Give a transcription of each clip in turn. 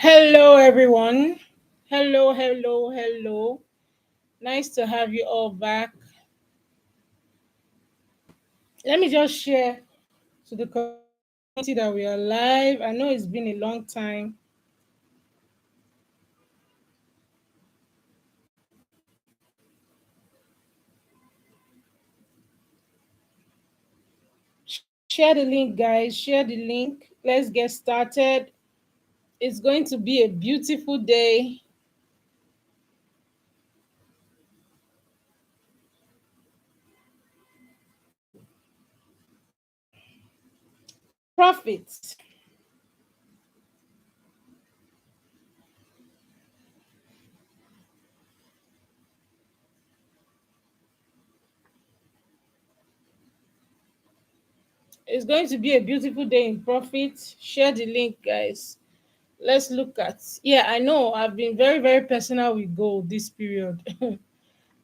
Hello, everyone. Hello, hello, hello. Nice to have you all back. Let me just share to the community that we are live. I know it's been a long time. Share the link, guys. Share the link. Let's get started. It's going to be a beautiful day. Profits. It's going to be a beautiful day in profit. Share the link, guys. Let's look at. Yeah, I know I've been very, very personal with gold this period.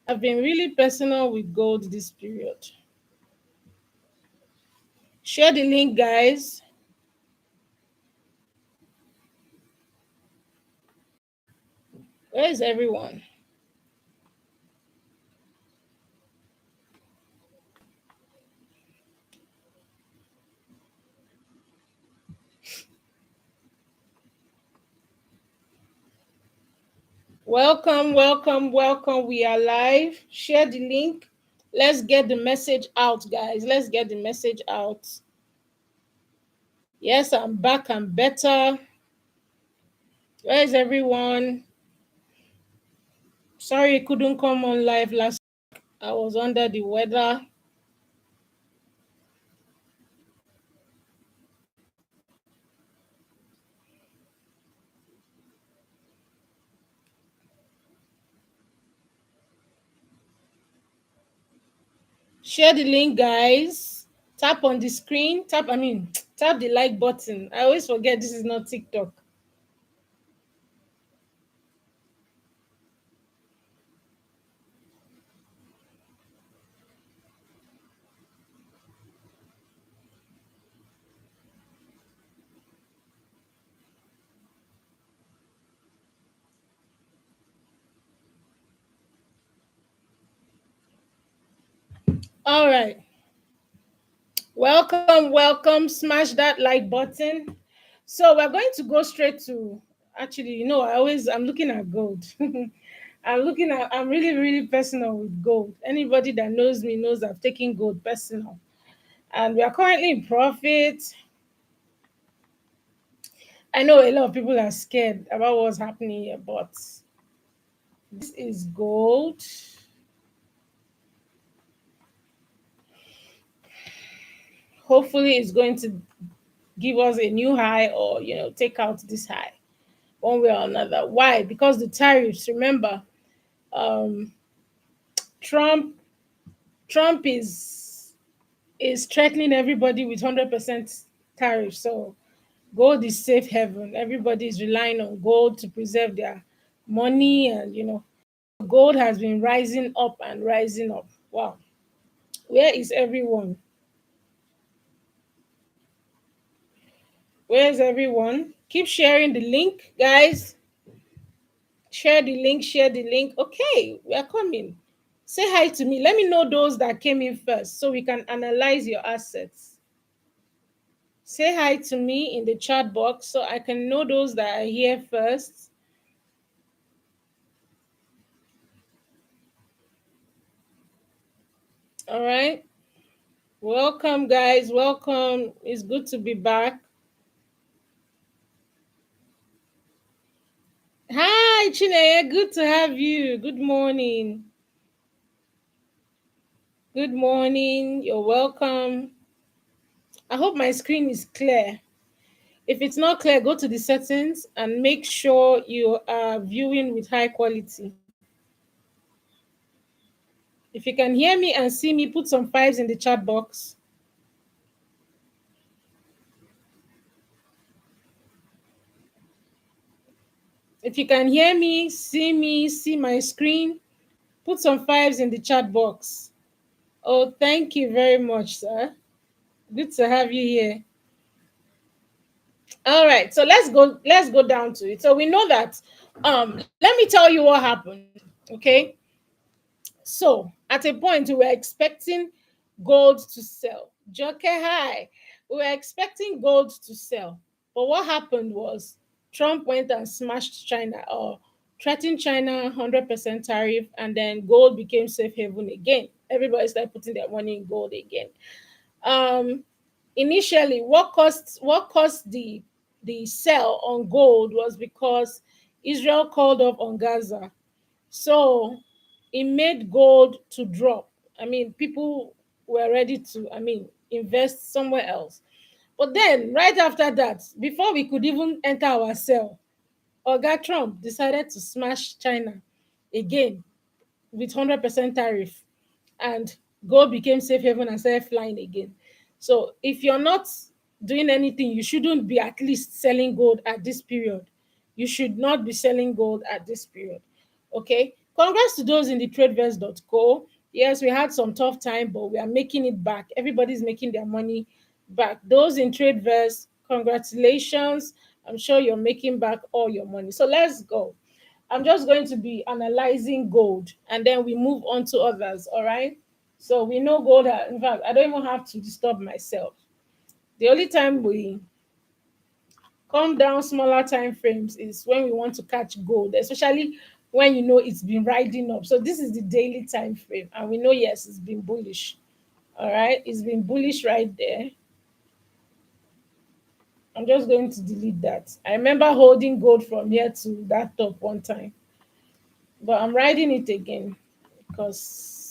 I've been really personal with gold this period. Share the link, guys. Where is everyone? Welcome, welcome, welcome. We are live. Share the link. Let's get the message out, guys. Let's get the message out. Yes, I'm back. I'm better. Where is everyone? Sorry I couldn't come on live last. I was under the weather. Share the link, guys. Tap on the screen. Tap the like button. I always forget this is not TikTok. All right. Welcome, welcome. Smash that like button. So we're going to go straight to actually, I'm looking at gold. I'm really, really personal with gold. Anybody that knows me knows I've taken gold personal. And we are currently in profit. I know a lot of people are scared about what's happening here, but this is gold. Hopefully it's going to give us a new high or take out this high one way or another. Why? Because the tariffs, remember, um Trump Trump is threatening everybody with 100% tariff. So gold is safe haven. Everybody is relying on gold to preserve their money, and gold has been rising up and rising up. Wow. Where is everyone? Where's everyone? Keep sharing the link, guys. Share the link, share the link. Okay, we are coming. Say hi to me. Let me know those that came in first so we can analyze your assets. Say hi to me in the chat box so I can know those that are here first. All right. Welcome, guys. Welcome. It's good to be back. Hi, Chineye. Good to have you. Good morning. Good morning. You're welcome. I hope my screen is clear. If it's not clear, go to the settings and make sure you are viewing with high quality. If you can hear me and see me, put some fives in the chat box. If you can hear me, see my screen, put some fives in the chat box. Oh, thank you very much, sir. Good to have you here. All right, so let's go down to it. So we know that let me tell you what happened. Okay, so at a point we were expecting gold to sell. Joke high. We were expecting gold to sell. But what happened was Trump went and smashed China or threatened China 100% tariff, and then gold became safe haven again. Everybody started putting their money in gold again. Um, Initially, what caused the sell on gold was because Israel called off on Gaza, so it made gold to drop. I mean, people were ready to, invest somewhere else. But then, right after that, before we could even enter our sell, Oga Trump decided to smash China again with 100% tariff, and gold became safe haven and started flying again. So if you're not doing anything, you shouldn't be at least selling gold at this period. You should not be selling gold at this period. Okay. Congrats to those in the tradevest.co. Yes, we had some tough time, but we are making it back. Everybody's making their money back. Those in Tradevest, congratulations. I'm sure you're making back all your money. So let's go. I'm just going to be analyzing gold, and then we move on to others. All right. So we know gold. In fact, I don't even have to disturb myself. The only time we come down smaller time frames is when we want to catch gold, especially when you know it's been riding up. So this is the daily time frame, and we know, yes, it's been bullish. All right, it's been bullish right there. I'm just going to delete that. I remember holding gold from here to that top one time, but I'm riding it again because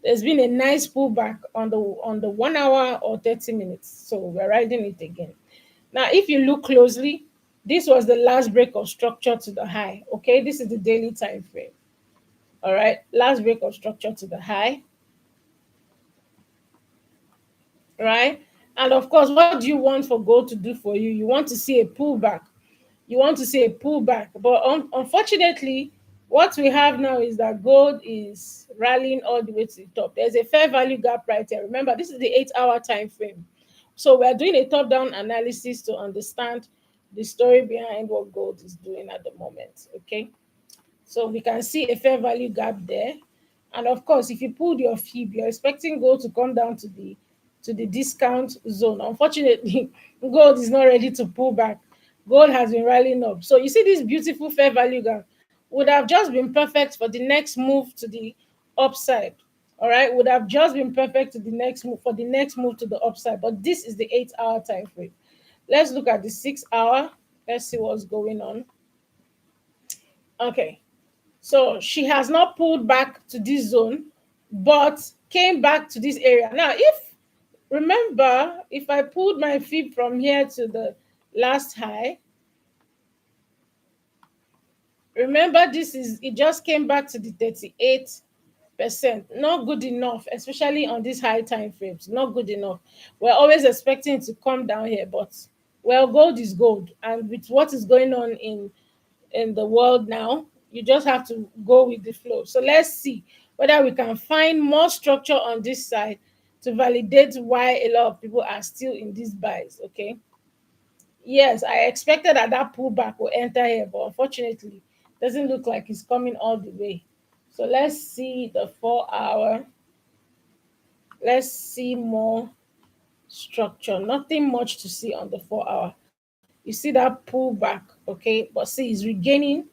there's been a nice pullback on the 1 hour or 30 minutes. So we're riding it again. Now, if you look closely, this was the last break of structure to the high. Okay, this is the daily time frame. All right, last break of structure to the high, right? And of course, what do you want for gold to do for you? You want to see a pullback. You want to see a pullback. But unfortunately, what we have now is that gold is rallying all the way to the top. There's a fair value gap right here. Remember, this is the 8 hour time frame. So we're doing a top-down analysis to understand the story behind what gold is doing at the moment. Okay. So we can see a fair value gap there. And of course, if you pulled your fib, you're expecting gold to come down to the discount zone. Unfortunately, gold is not ready to pull back. Gold has been rallying up. So you see this beautiful fair value gap would have just been perfect for the next move to the upside. All right, would have just been perfect to the next move for the next move to the upside. But this is the 8 hour time frame. Let's look at the 6 hour. Let's see what's going on. Okay. So she has not pulled back to this zone, but came back to this area. Now, if remember, if I pulled my fib from here to the last high, remember this is it just came back to the 38%. Not good enough, especially on these high time frames. Not good enough. We're always expecting it to come down here, but well, gold is gold, and with what is going on in the world now, you just have to go with the flow. So let's see whether we can find more structure on this side to validate why a lot of people are still in these buys. Okay. Yes, I expected that pullback will enter here, but unfortunately, doesn't look like it's coming all the way. So let's see the 4 hour. Let's see more structure. Nothing much to see on the 4 hour. You see that pullback, okay? But see, it's regaining.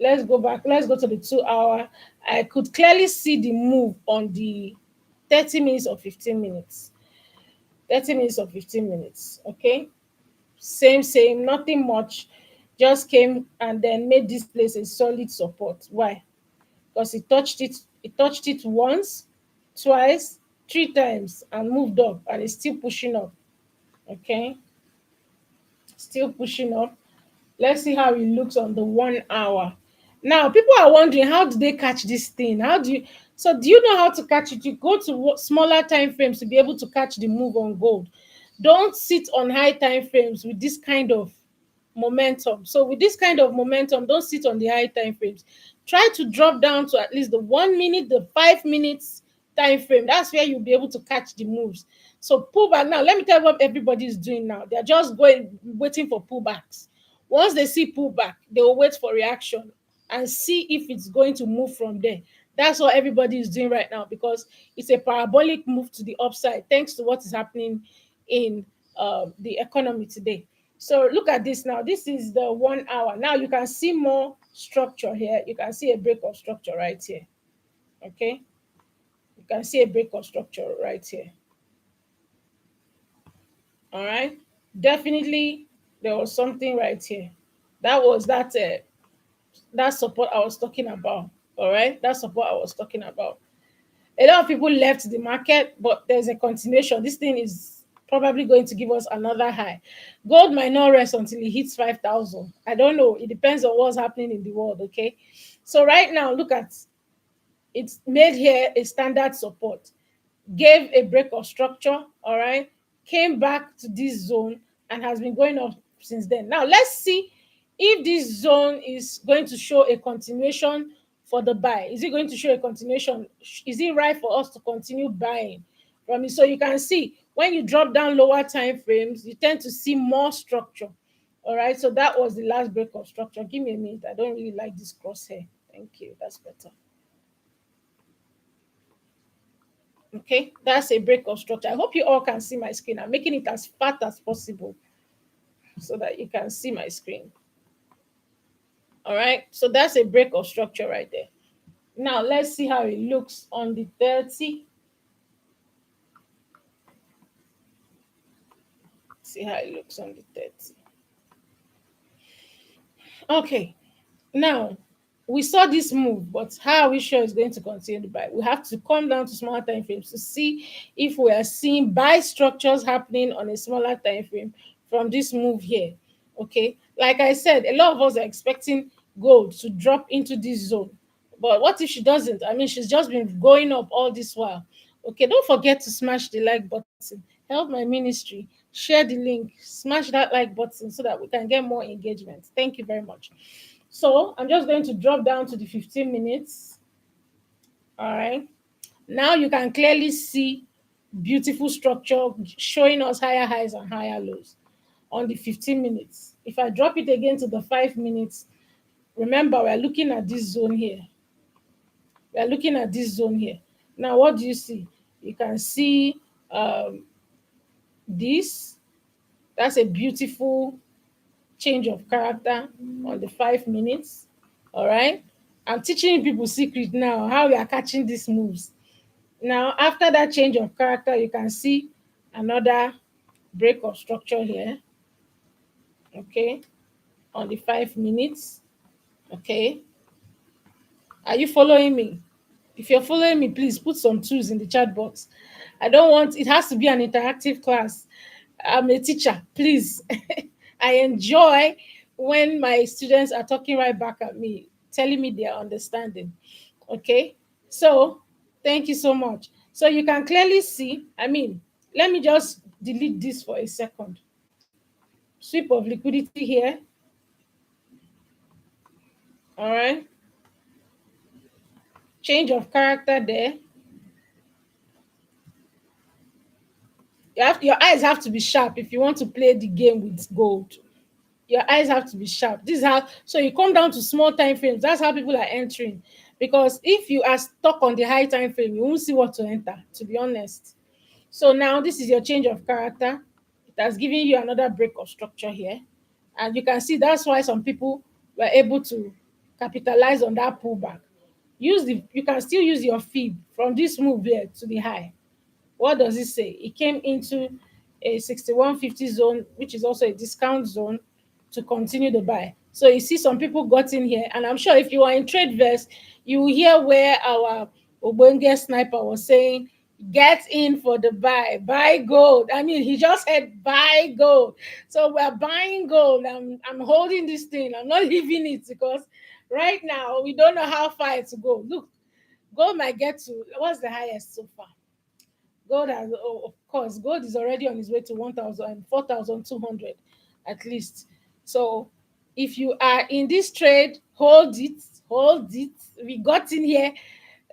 Let's go back. Let's go to the 2 hour. I could clearly see the move on the 30 minutes or 15 minutes. 30 minutes or 15 minutes. Okay. Same, nothing much. Just came and then made this place a solid support. Why? Because it touched it once, twice, three times and moved up, and it's still pushing up. Okay. Still pushing up. Let's see how it looks on the 1 hour. Now, people are wondering, how do they catch this thing? Do you know how to catch it? You go to smaller time frames to be able to catch the move on gold. Don't sit on high time frames with this kind of momentum. So with this kind of momentum, don't sit on the high time frames. Try to drop down to at least the 1 minute, the 5 minutes, time frame, that's where you'll be able to catch the moves. So pullback now, let me tell you what everybody is doing now. They're just going waiting for pullbacks. Once they see pullback, they will wait for reaction and see if it's going to move from there. That's what everybody is doing right now because it's a parabolic move to the upside thanks to what is happening in the economy today. So look at this now. This is the 1 hour. Now you can see more structure here. You can see a break of structure right here. Okay. You can see a break of structure right here. All right. Definitely there was something right here. That was that support I was talking about. All right. That support I was talking about. A lot of people left the market, but there's a continuation. This thing is probably going to give us another high. Gold might not rest until it hits 5,000. I don't know. It depends on what's happening in the world. Okay. So right now, look at it's made here a standard support, gave a break of structure, all right, came back to this zone and has been going up since then. Now let's see if this zone is going to show a continuation for the buy. Is it going to show a continuation? Is it right for us to continue buying from it? So you can see when you drop down lower time frames, you tend to see more structure. All right, so that was the last break of structure. Give me a minute. I don't really like this crosshair. Thank you. That's better. Okay, that's a break of structure. I hope you all can see my screen. I'm making it as fat as possible so that you can see my screen. All right, so that's a break of structure right there. Now let's see how it looks on the 30. See how it looks on the 30. Okay, now we saw this move, but how are we sure it's going to continue to buy? We have to come down to smaller time frames to see if we are seeing buy structures happening on a smaller time frame from this move here. Okay, like I said, a lot of us are expecting gold to drop into this zone, but what if she doesn't? I mean, she's just been going up all this while. Okay, don't forget to smash the like button, help my ministry, share the link, smash that like button so that we can get more engagement. Thank you very much. So I'm just going to drop down to the 15 minutes. All right. Now you can clearly see beautiful structure showing us higher highs and higher lows on the 15 minutes. If I drop it again to the 5 minutes, remember we're looking at this zone here. We're looking at this zone here. Now, what do you see? You can see this. That's a beautiful change of character on the 5 minutes. All right. I'm teaching people secret now, how we are catching these moves. Now, after that change of character, you can see another break of structure here. Okay. On the 5 minutes. Okay. Are you following me? If you're following me, please put some tools in the chat box. I don't want it has to be an interactive class. I'm a teacher, please. I enjoy when my students are talking right back at me, telling me their understanding. Okay, so thank you so much. So you can clearly see, I mean, let me just delete this for a second. Sweep of liquidity here. All right, change of character there. Your eyes have to be sharp if you want to play the game with gold. Your eyes have to be sharp. This is how, so you come down to small time frames. That's how people are entering. Because if you are stuck on the high time frame, you won't see what to enter, to be honest. So now this is your change of character. It has given you another break of structure here. And you can see that's why some people were able to capitalize on that pullback. You can still use your feed from this move here to the high. What does it say? It came into a 6150 zone, which is also a discount zone, to continue the buy. So you see some people got in here, and I'm sure if you are in TradeVest, you will hear where our Obonge sniper was saying, get in for the buy gold. I mean, he just said buy gold. So we're buying gold. I'm holding this thing. I'm not leaving it because right now we don't know how far it to go. Look, gold might get to, what's the highest so far? Gold has, oh, of course, gold is already on its way to 1,000, 4,200 at least. So if you are in this trade, hold it, hold it. We got in here.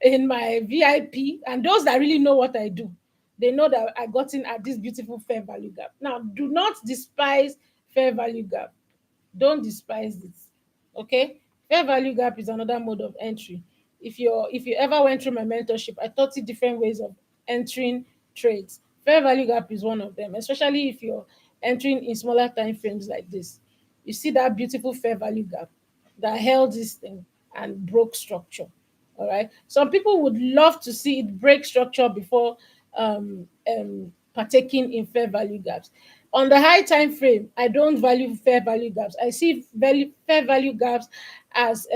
in my VIP, and those that really know what I do, they know that I got in at this beautiful fair value gap. Now, do not despise fair value gap. Don't despise it. Okay? Fair value gap is another mode of entry. If you ever went through my mentorship, I taught you different ways of entering trades. Fair value gap is one of them, especially if you're entering in smaller time frames like this. You see that beautiful fair value gap that held this thing and broke structure. All right. Some people would love to see it break structure before partaking in fair value gaps. On the high time frame, I don't value fair value gaps. I see fair value gaps as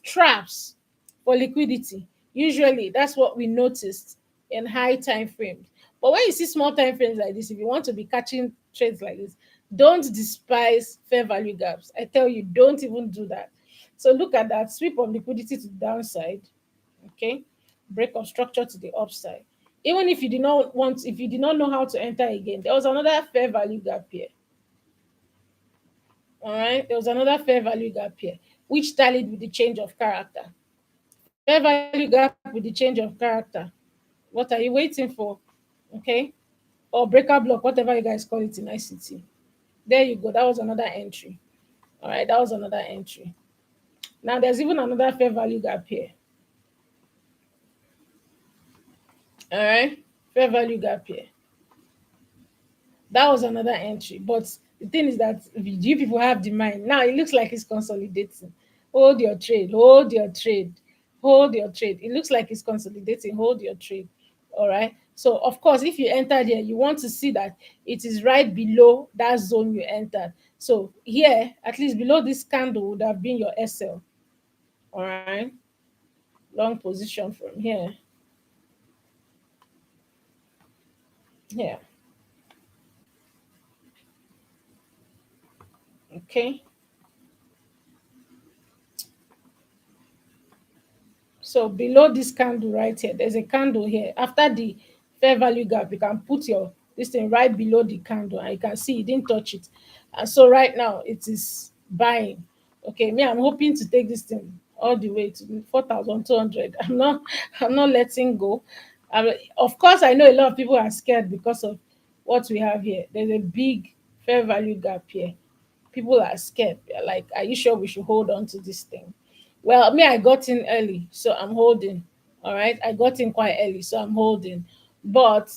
traps for liquidity. Usually, that's what we noticed in high time frames. But when you see small time frames like this, if you want to be catching trades like this, don't despise fair value gaps. I tell you, don't even do that. So look at that sweep of liquidity to the downside, okay, break of structure to the upside. Even if you did not know how to enter again, there was another fair value gap here. All right, there was another fair value gap here, which tallied with the change of character. Fair value gap with the change of character. What are you waiting for? Okay, or breaker block, whatever you guys call it in ICT. There you go. That was another entry. All right, that was another entry. Now there's even another fair value gap here. All right, fair value gap here. That was another entry. But the thing is that you people have the mind. Now it looks like it's consolidating. Hold your trade, hold your trade, hold your trade. It looks like it's consolidating. Hold your trade. All right. So of course, if you enter there, you want to see that it is right below that zone you entered. So here, at least below this candle would have been your SL. All right. Long position from here. Here. Okay. So below this candle right here, there's a candle here. After the fair value gap, you can put your this thing right below the candle and you can see it didn't touch it. And so right now it is buying. Okay, me, I'm hoping to take this thing all the way to 4,200. I'm not letting go. Of course, I know a lot of people are scared because of what we have here. There's a big fair value gap here. People are scared. They're like, are you sure we should hold on to this thing? Well, me, I got in early, so I'm holding. All right, I got in quite early, so I'm holding. But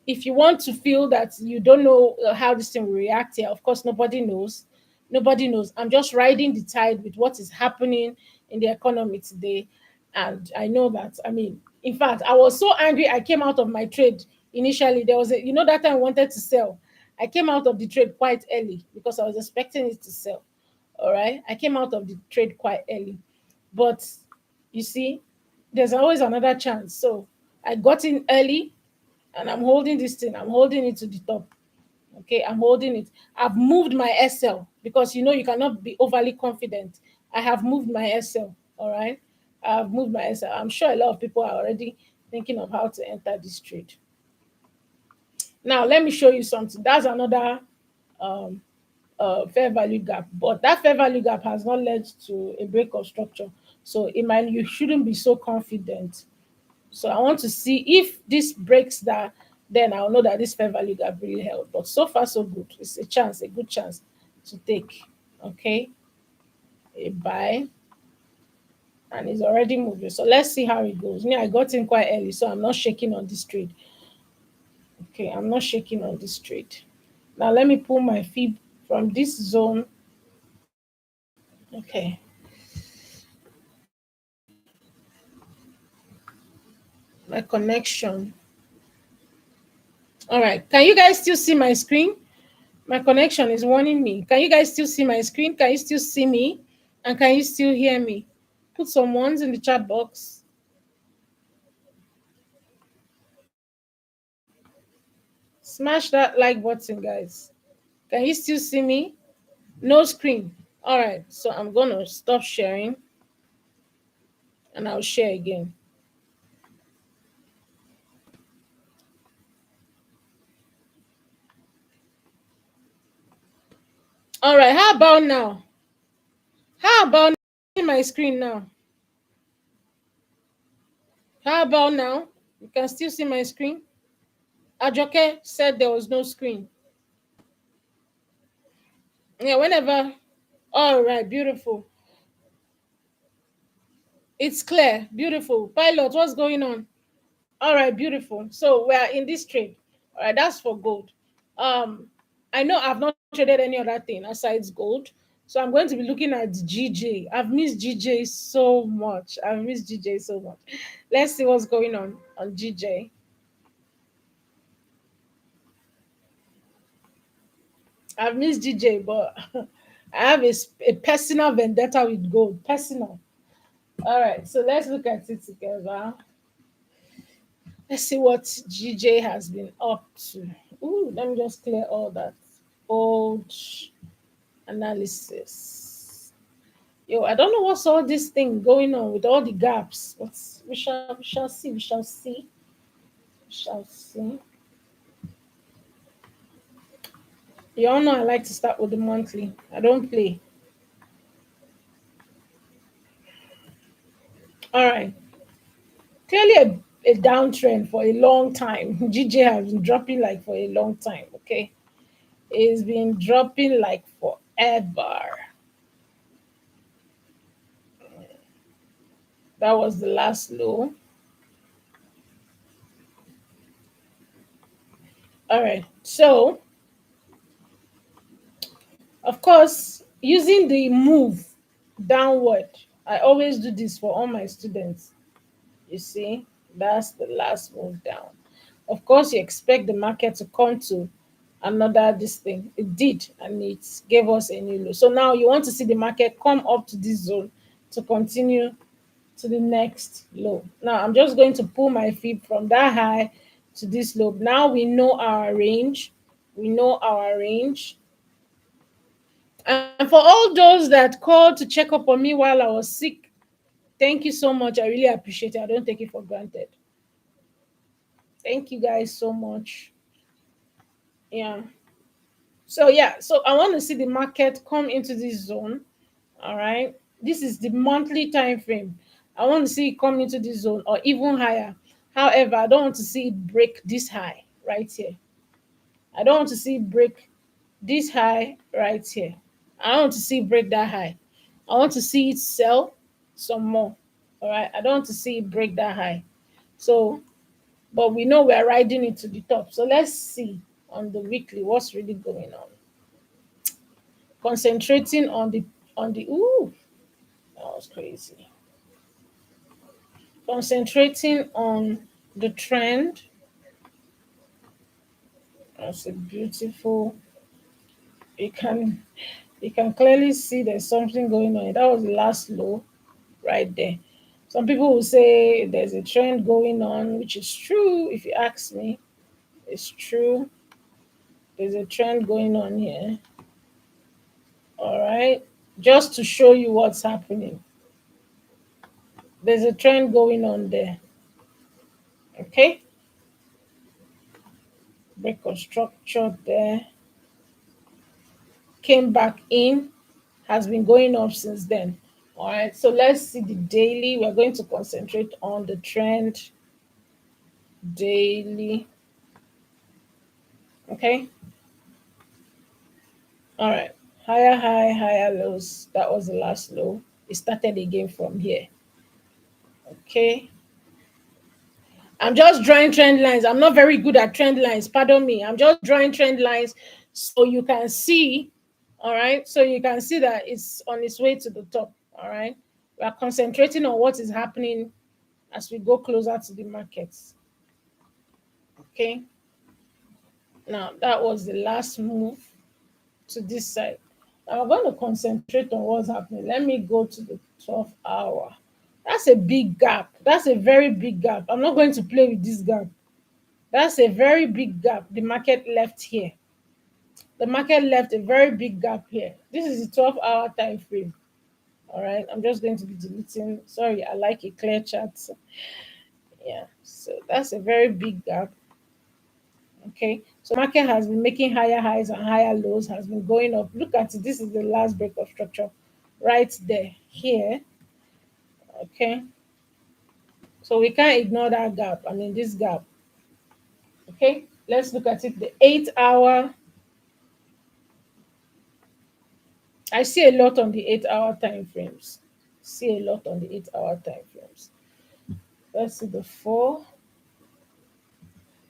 if you want to feel that you don't know how this thing will react here, of course, nobody knows. Nobody knows. I'm just riding the tide with what is happening in the economy today, and I know that. I mean, in fact, I was so angry. I came out of my trade initially. There was that time I wanted to sell. I came out of the trade quite early because I was expecting it to sell. All right. I came out of the trade quite early. But you see, there's always another chance. So I got in early and I'm holding this thing. I'm holding it to the top. Okay. I'm holding it. I've moved my SL because you cannot be overly confident. I have moved my SL. All right. I've moved my SL. I'm sure a lot of people are already thinking of how to enter this trade. Now, let me show you something. That's another um, fair value gap, but that fair value gap has not led to a break of structure. So you shouldn't be so confident. So I want to see if this breaks that, then I'll know that this fair value gap really held. But so far so good. It's a good chance to take. Okay, a buy, and it's already moving. So let's see how it goes. Me, I got in quite early, so I'm not shaking on this trade. Okay, I'm not shaking on this trade. Now let me pull my fib from this zone. Okay. My connection. All right. Can you guys still see my screen? My connection is warning me. Can you guys still see my screen? Can you still see me? And can you still hear me? Put some ones in the chat box. Smash that like button, guys. Can you still see me? No screen. All right. So I'm going to stop sharing and I'll share again. All right. How about now? How about my screen now? How about now? You can still see my screen. Ajoke said there was no screen. Yeah, whenever. All right, beautiful. It's clear. Beautiful. Pilot, what's going on? All right, beautiful. So we are in this trade. All right, that's for gold. Um, I know I've not traded any other thing aside gold. So I'm going to be looking at GJ. I've missed GJ so much. I've missed GJ so much. Let's see what's going on GJ. I've missed GJ, but I have a personal vendetta with gold. Personal. All right, so let's look at it together. Let's see what GJ has been up to. Ooh, let me just clear all that old analysis. Yo, I don't know what's all this thing going on with all the gaps, but we shall see. We shall see. We shall see. You all know I like to start with the monthly. I don't play. All right. Clearly a downtrend for a long time. GJ has been dropping like for a long time. Okay. It's been dropping like forever. That was the last low. All right. So, of course, using the move downward, I always do this for all my students. You see, that's the last move down. Of course, you expect the market to come to another this thing. It did, and it gave us a new low. So now you want to see the market come up to this zone to continue to the next low. Now I'm just going to pull my feet from that high to this low. Now we know our range. We know our range. And for all those that called to check up on me while I was sick, thank you so much. I really appreciate it. I don't take it for granted. Thank you guys so much. Yeah. So yeah, so I want to see the market come into this zone. All right. This is the monthly time frame. I want to see it come into this zone or even higher. However, I don't want to see it break this high right here. I don't want to see it break this high right here. I want to see it break that high. I want to see it sell some more. All right. I don't want to see it break that high. So, but we know we're riding it to the top. So let's see on the weekly what's really going on. Concentrating on the ooh, that was crazy. Concentrating on the trend. That's a beautiful. You can you can clearly see there's something going on. That was the last low right there. Some people will say there's a trend going on, which is true. If you ask me, it's true. There's a trend going on here. All right, just to show you what's happening. There's a trend going on there. Okay, break of structure there. Came back in, has been going up since then. All right, so let's see the daily. We're going to concentrate on the trend daily. Okay, all right, higher high, higher lows. That was the last low. It started again from here. Okay, I'm just drawing trend lines. I'm not very good at trend lines. Pardon me. I'm just drawing trend lines so you can see. All right. So you can see that it's on its way to the top. All right. We are concentrating on what is happening as we go closer to the markets. Okay. Now that was the last move to this side. Now I'm going to concentrate on what's happening. Let me go to the 12 hour. That's a big gap. That's a very big gap. I'm not going to play with this gap. That's a very big gap the market left here. The market left a very big gap here. This is the 12-hour time frame. All right. I'm just going to be deleting. Sorry, I like a clear chart. Yeah. So that's a very big gap. Okay. So market has been making higher highs and higher lows, has been going up. Look at it. This is the last break of structure right there. Here. Okay. So we can't ignore that gap. I mean, this gap. Okay, let's look at it. The 8 hour. I see a lot on the 8 hour time frames. See a lot on the 8 hour time frames. Let's see the four.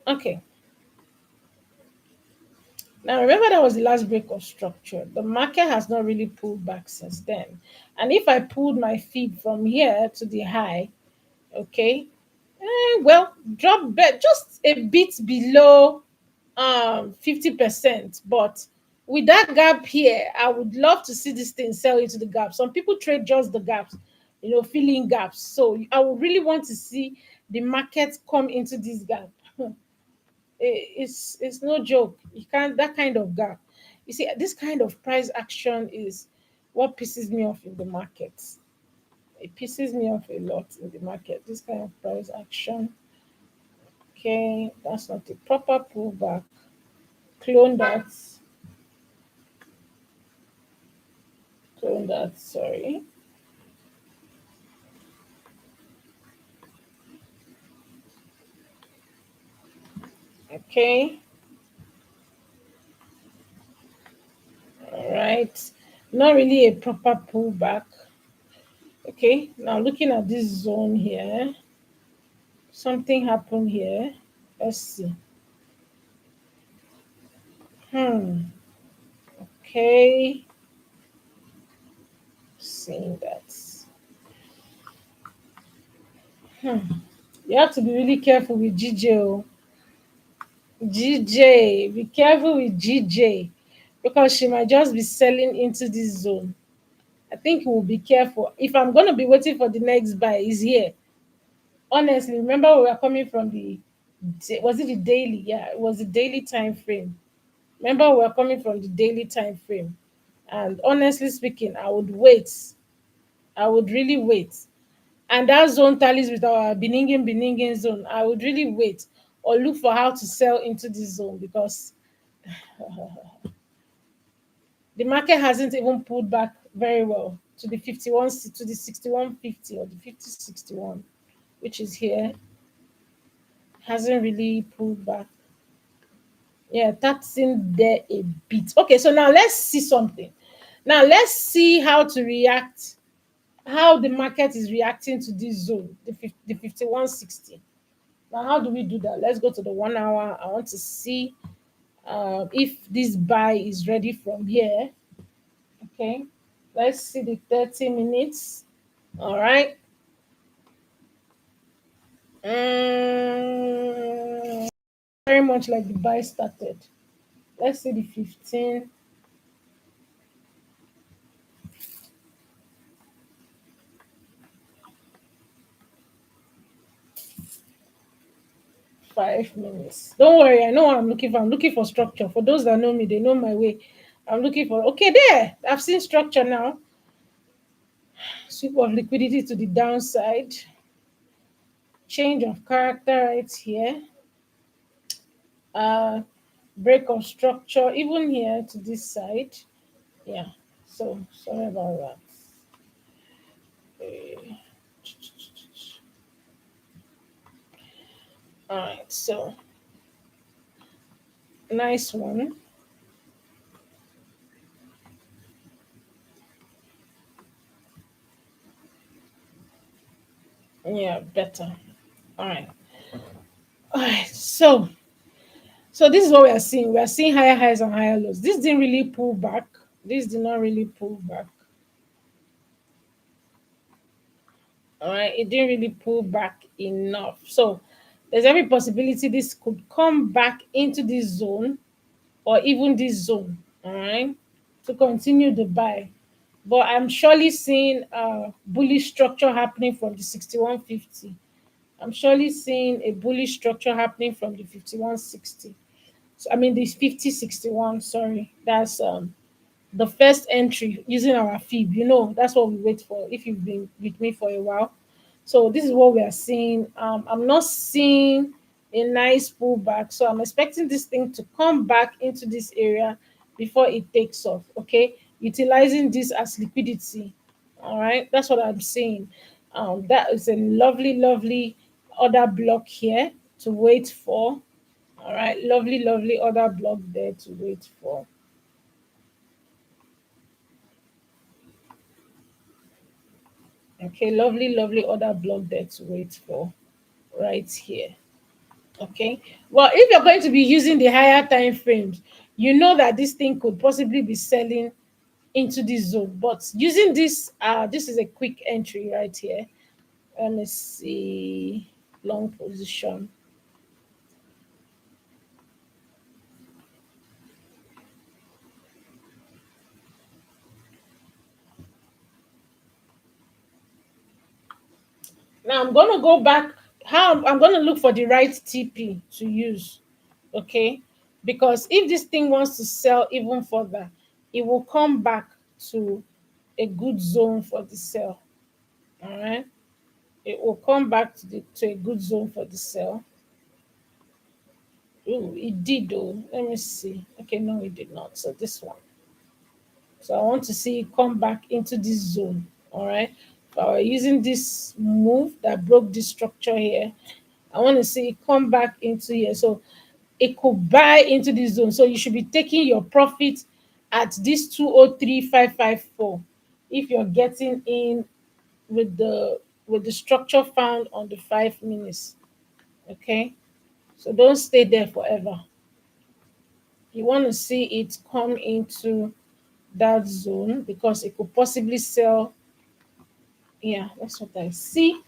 Okay. Now remember that was the last break of structure. The market has not really pulled back since then. And if I pulled my feed from here to the high, okay, well, drop just a bit below 50%. But with that gap here, I would love to see this thing sell into the gap. Some people trade just the gaps, filling gaps. So I would really want to see the market come into this gap. It's no joke. You can't that kind of gap. You see, this kind of price action is what pisses me off in the market. It pisses me off a lot in the market. This kind of price action. Okay, that's not a proper pullback. Clone that. Clone that. Sorry. Okay. All right. Not really a proper pullback. Okay. Now looking at this zone here, something happened here. Let's see. Hmm. Okay. Seeing that. You have to be really careful with GJ. GJ, be careful with GJ because she might just be selling into this zone. I think we'll be careful. If I'm going to be waiting for the next buy, is here. Honestly, remember we were coming from was it the daily? Yeah, it was the daily time frame. Remember we were coming from the daily time frame. And honestly speaking, I would wait. I would really wait. And that zone tallies with our Beningin zone. I would really wait or look for how to sell into this zone because the market hasn't even pulled back very well to the 51 to the 6150 or the 5061, which is here. Hasn't really pulled back. Yeah, that's in there a bit. Okay, so now let's see something. Now let's see how to react, how the market is reacting to this zone, the 5160. Now, how do we do that? Let's go to the 1 hour. I want to see if this buy is ready from here. Okay, let's see the 30 minutes. All right. Mm, very much like the buy started. Let's see the 15. 5 minutes. Don't worry, I know what I'm looking for. I'm looking for structure. For those that know me, they know my way. I'm looking for okay there. I've seen structure now. Sweep of liquidity to the downside. Change of character right here. Uh break of structure, even here to this side. Yeah. So sorry about that. Eh, all right, so nice one. Yeah, better. All right. All right. So this is what we are seeing. We are seeing higher highs and higher lows. This didn't really pull back. This did not really pull back. All right, it didn't really pull back enough. So there's every possibility this could come back into this zone or even this zone. All right, to continue the buy. But I'm surely seeing bullish structure happening from the 6150. I'm surely seeing a bullish structure happening from the 5160. So, I mean, this 5061. Sorry, that's the first entry using our fib. That's what we wait for if you've been with me for a while. So this is what we are seeing. I'm not seeing a nice pullback, so I'm expecting this thing to come back into this area before it takes off. Okay, utilizing this as liquidity. All right, that's what I'm saying. That is a lovely, lovely other block here to wait for. All right, lovely, lovely other block there to wait for. Okay, lovely, lovely other block there to wait for right here. Okay, well, if you're going to be using the higher time frames, you know that this thing could possibly be selling into this zone, but using this is a quick entry right here. Let me see, long position. Now I'm going to go back. How I'm going to look for the right TP to use. Okay, because if this thing wants to sell even further, it will come back to a good zone for the sell. All right, it will come back to a good zone for the sell. Oh, it did though. Let me see. Okay, no, it did not. So this one. So I want to see it come back into this zone. All right. If I were using this move that broke this structure here, I want to see it come back into here. So it could buy into this zone. So you should be taking your profit at this 203554 if you're getting in with the structure found on the 5 minutes. Okay. So don't stay there forever. You want to see it come into that zone because it could possibly sell. Yeah, that's what I see.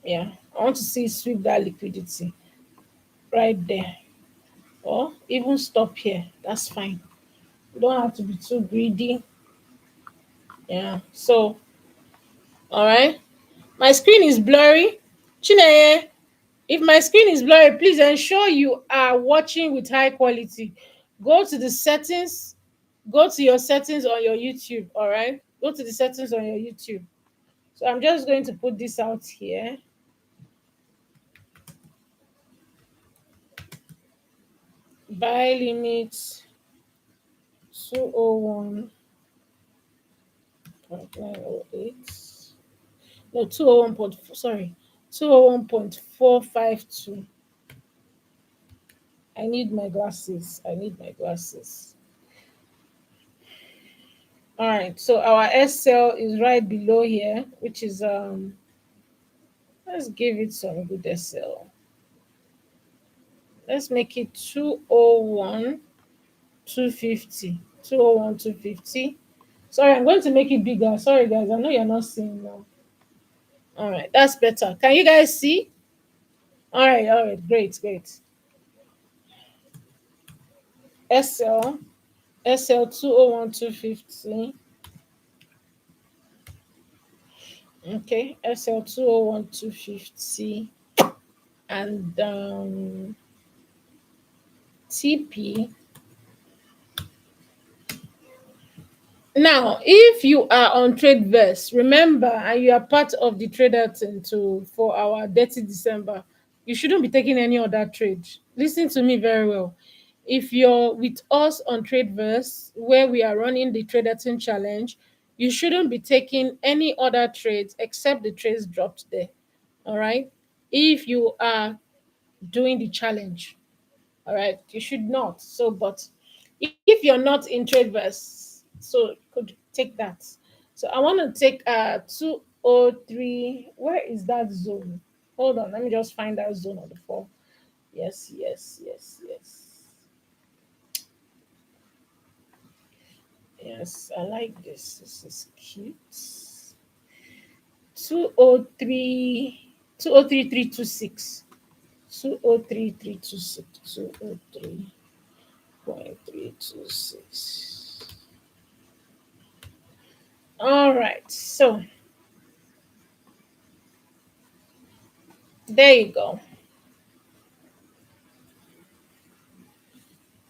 Yeah, I want to see it sweep that liquidity right there, or even stop here. That's fine. You don't have to be too greedy. Yeah. So, all right. My screen is blurry. Chineye, if my screen is blurry, please ensure you are watching with high quality. Go to the settings. Go to your settings on your YouTube. All right. Go to the settings on your YouTube. So I'm just going to put this out here. Buy limit 201.908. No, 201 point, sorry, 201.452. I need my glasses. I need my glasses. All right. So our SL is right below here, which is let's give it some good SL. Let's make it 201 250. 201 250. Sorry, I'm going to make it bigger. Sorry guys, I know you're not seeing now. All right, that's better. Can you guys see? All right, great, great. SL, SL 201 250. Okay, SL 201 250. And TP. Now, if you are on TradeVerse, remember, and you are part of the trader team to for our Dirty December, you shouldn't be taking any other trade. Listen to me very well. If you're with us on TradeVerse, where we are running the trader team challenge, you shouldn't be taking any other trades except the trades dropped there. All right. If you are doing the challenge, all right, you should not. So, but if you're not in TradeVerse, so you could take that. So I want to take 203. Where is that zone? Hold on, let me just find that zone on the floor. Yes, yes, yes, yes. Yes, I like this. This is cute. 203, 203326. 203326. 203.326. All right, so there you go.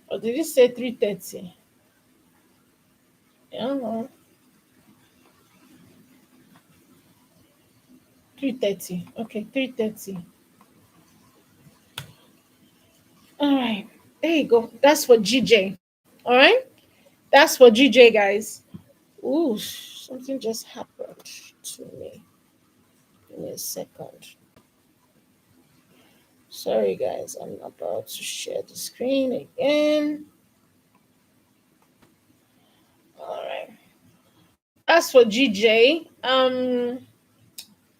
Or did you say 330? I don't know. 330. Okay, 330. All right, there you go. That's for GJ. All right, that's for GJ, guys. Ooh, something just happened to me. Give me a second. Sorry, guys. I'm about to share the screen again. All right. As for GJ,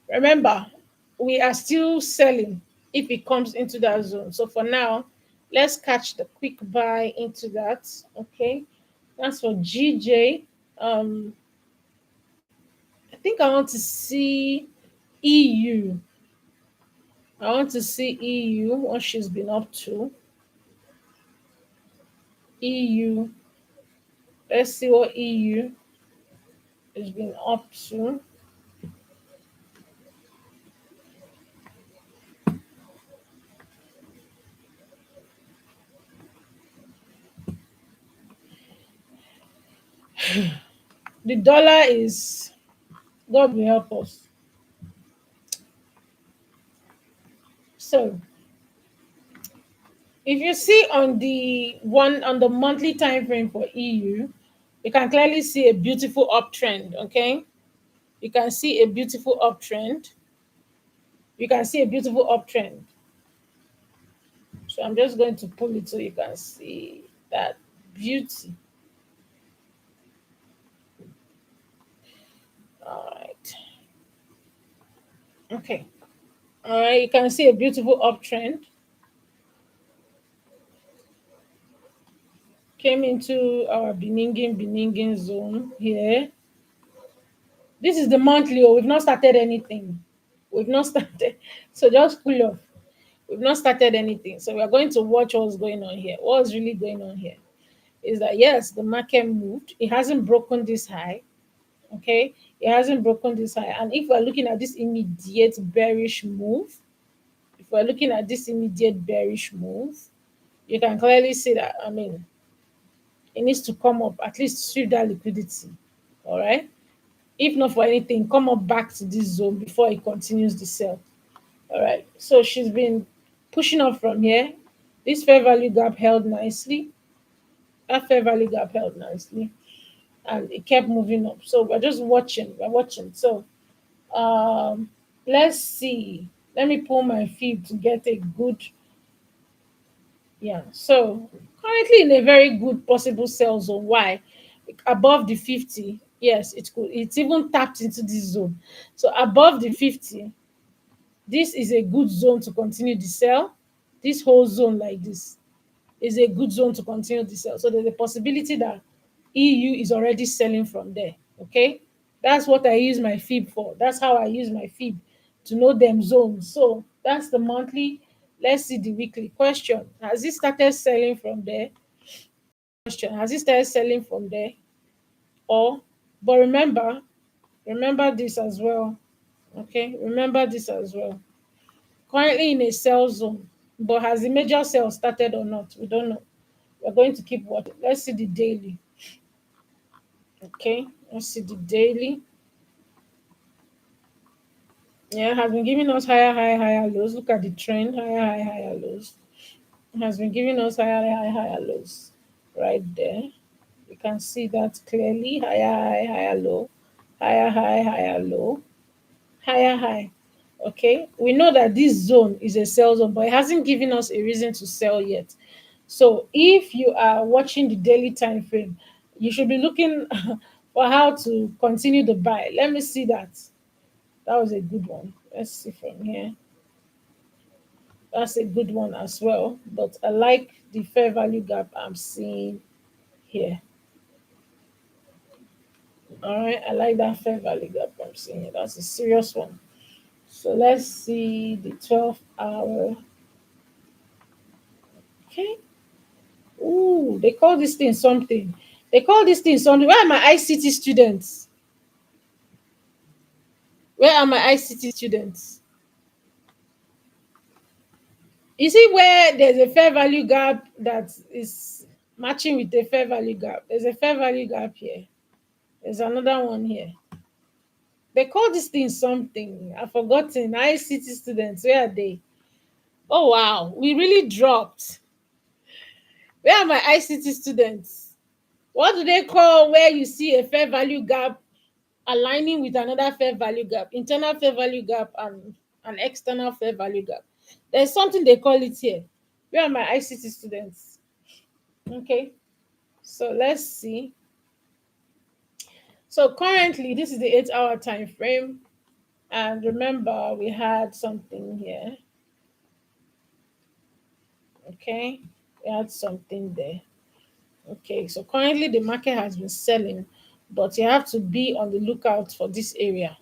remember, we are still selling if it comes into that zone. So for now, let's catch the quick buy into that. Okay. That's for GJ. Um, I think I want to see EU. I want to see EU, what she's been up to. EU. Let's see what EU has been up to. The dollar is, God will help us. So if you see on the monthly time frame for EU, you can clearly see a beautiful uptrend. Okay, you can see a beautiful uptrend. You can see a beautiful uptrend. So I'm just going to pull it so you can see that beauty. All right. Okay. All right. You can see a beautiful uptrend. Came into our Beningin zone here. This is the monthly. Oh, we've not started anything. We've not started. So just pull off. We've not started anything. So we are going to watch what's going on here. What's really going on here is that yes, the market moved. It hasn't broken this high. Okay. It hasn't broken this high. And if we're looking at this immediate bearish move, if we're looking at this immediate bearish move, you can clearly see that, I mean, it needs to come up, at least sweep that liquidity. All right. If not for anything, come up back to this zone before it continues the sell. All right. So she's been pushing up from here. This fair value gap held nicely. That fair value gap held nicely. And it kept moving up. So we're just watching. We're watching. So um let's see. Let me pull my feed to get a good, yeah. So currently in a very good possible sell zone. Why? Above the 50. Yes, it could. It's even tapped into this zone. So above the 50, this is a good zone to continue the sell. This whole zone like this is a good zone to continue the sell. So there's a possibility that EU is already selling from there. Okay, that's what I use my fib for. That's how I use my fib to know them zones. So that's the monthly. Let's see the weekly question. Has it started selling from there? Question: has it started selling from there? Or, but remember this as well. Okay, remember this as well. Currently in a sell zone, but has the major sell started or not? We don't know. We're going to keep watching. Let's see the daily. Okay, let's see the daily. Yeah, has been giving us higher lows. Look at the trend, higher lows. It has been giving us higher lows right there. You can see that clearly. Higher low, higher low, higher high. Okay, we know that this zone is a sell zone, but it hasn't given us a reason to sell yet. So if you are watching the daily time frame, you should be looking for how to continue the buy. Let me see that. That was a good one. Let's see from here. That's a good one as well. But I like the fair value gap I'm seeing here. All right, I like that fair value gap I'm seeing here. That's a serious one. So let's see the 12-hour. Okay. Ooh, they call this thing something. They call this thing something. Where are my ICT students? Where are my ICT students? You see where there's a fair value gap that is matching with the fair value gap. There's a fair value gap here. There's another one here. They call this thing something. I've forgotten. ICT students, where are they? Oh wow, we really dropped. Where are my ICT students? What do they call where you see a fair value gap aligning with another fair value gap? Internal fair value gap and an external fair value gap. There's something they call it here. Where are my ICT students? Okay, so let's see. So currently, this is the 8 hour time frame. And remember, we had something here. Okay, we had something there. Okay, so currently the market has been selling, but you have to be on the lookout for this area.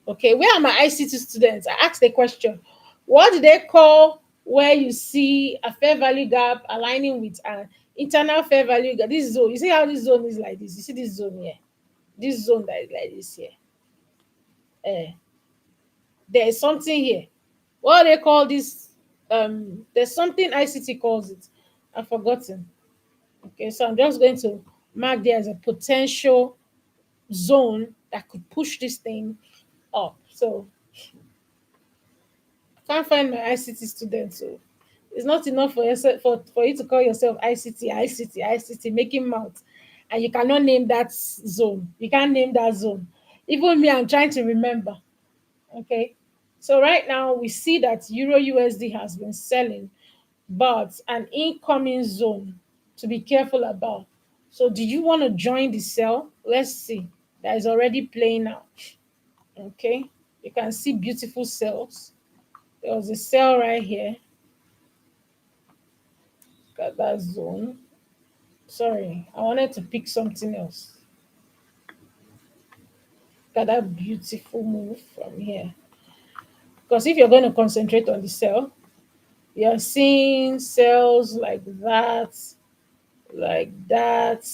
Okay, where are my ICT students? I asked the question. What do they call where you see a fair value gap aligning with an internal fair value gap? This zone. You see how this zone is like this? You see this zone here? This zone that is like this here. Eh, there is something here. What do they call this? There's something ICT calls it. I've forgotten. Okay, so I'm just going to mark there as a potential zone that could push this thing up. So I can't find my ICT student. So it's not enough for yourself for you to call yourself ICT, making mouth, and you cannot name that zone. You can't name that zone. Even me, I'm trying to remember. Okay. So right now we see that Euro USD has been selling, but an incoming zone to be careful about. So do you want to join the sell? Let's see. That is already playing out. Okay. You can see beautiful cells. There was a cell right here. Got that zone. Sorry, I wanted to pick something else. Got that beautiful move from here. Because if you're going to concentrate on the cell, you're seeing cells like that, like that.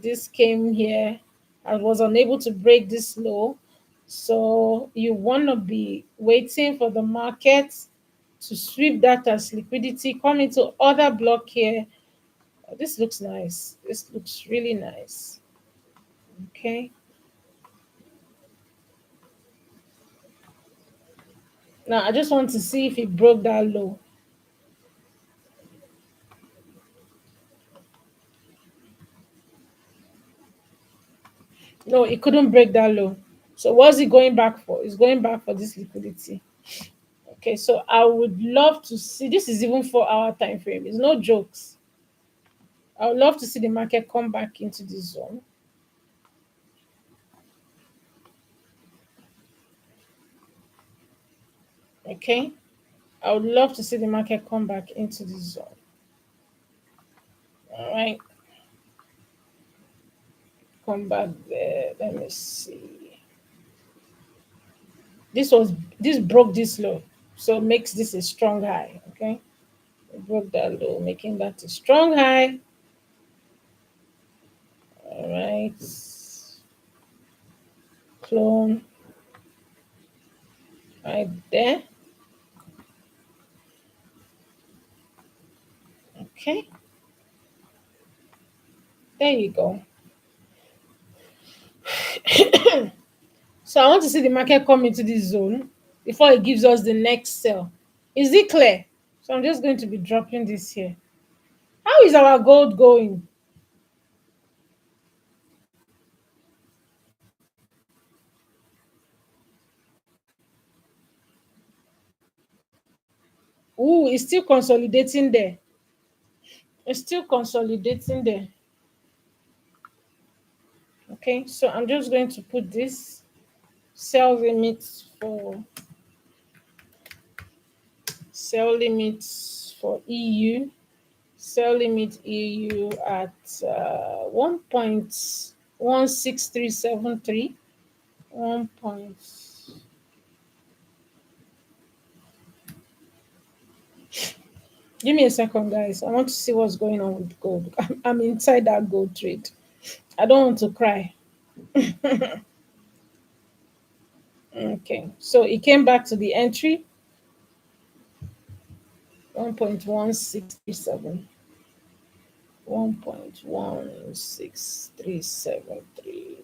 This came here. I was unable to break this low. So you want to be waiting for the market to sweep that as liquidity, come into other block here. Oh, this looks nice. This looks really nice. Okay. Now I just want to see if it broke that low. No, it couldn't break that low. So what's it going back for? It's going back for this liquidity. Okay, so I would love to see, this is even 4 hour time frame. It's no jokes. I would love to see the market come back into this zone. Okay. I would love to see the market come back into this zone. All right. Come back there. Let me see. This broke this low. So it makes this a strong high. Okay. It broke that low, making that a strong high. All right. Clone right there. Okay. There you go. So I want to see the market come into this zone before it gives us the next sell. Is it clear? So I'm just going to be dropping this here. How is our gold going? Ooh, it's still consolidating there. It's still consolidating there. Okay, so I'm just going to put this sell limits for sell limits for EU. Sell limit EU at 1.16373. 1 point. Give me a second, guys. I want to see what's going on with gold. I'm inside that gold trade. I don't want to cry. Okay, so it came back to the entry 1.1637. 1.16373.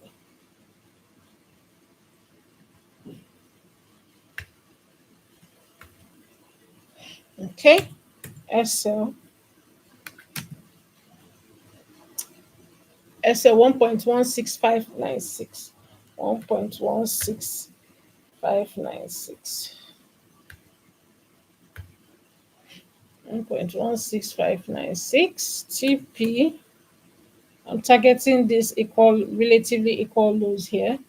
Okay, SL. SA 1.16596. 1.16596. 1.16596. TP. I'm targeting this equal, relatively equal lows here,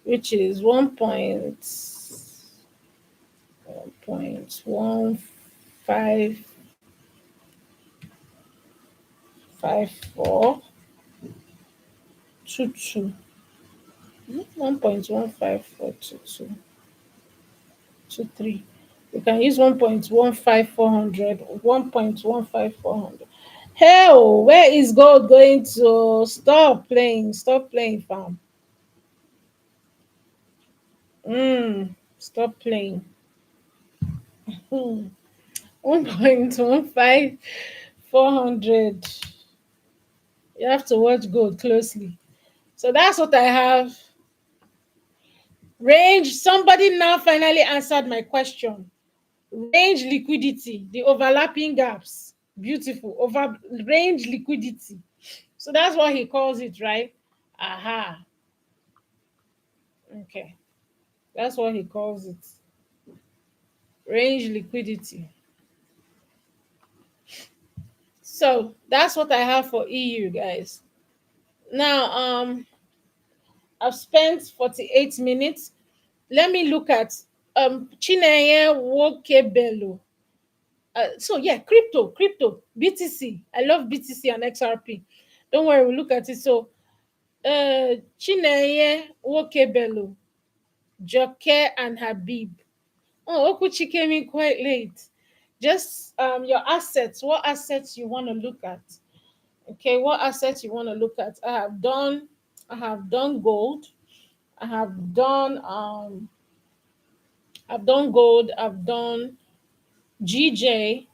which is 1.155422. 1.1542223. We can use 1.15400. 1.15400. Hell, where is gold going to? Stop playing? Stop playing, fam. Stop playing. 1.15400. You have to watch gold closely. So that's what I have. Range. Somebody now finally answered my question. Range liquidity, the overlapping gaps. Beautiful. Over range liquidity. So that's what he calls it, right? Aha. Okay. That's what he calls it. Range liquidity. So that's what I have for EU, guys. Now, I've spent 48 minutes. Let me look at Chineye Wokebelo. So yeah, crypto, BTC. I love BTC and XRP. Don't worry, we'll look at it. So Chineye Wokebelo, Joke and Habib. Oh, Okuchi came in quite late. Just your assets. What assets you want to look at? Okay, what assets you want to look at? I have done gold. I have done I've done gold, I've done GJ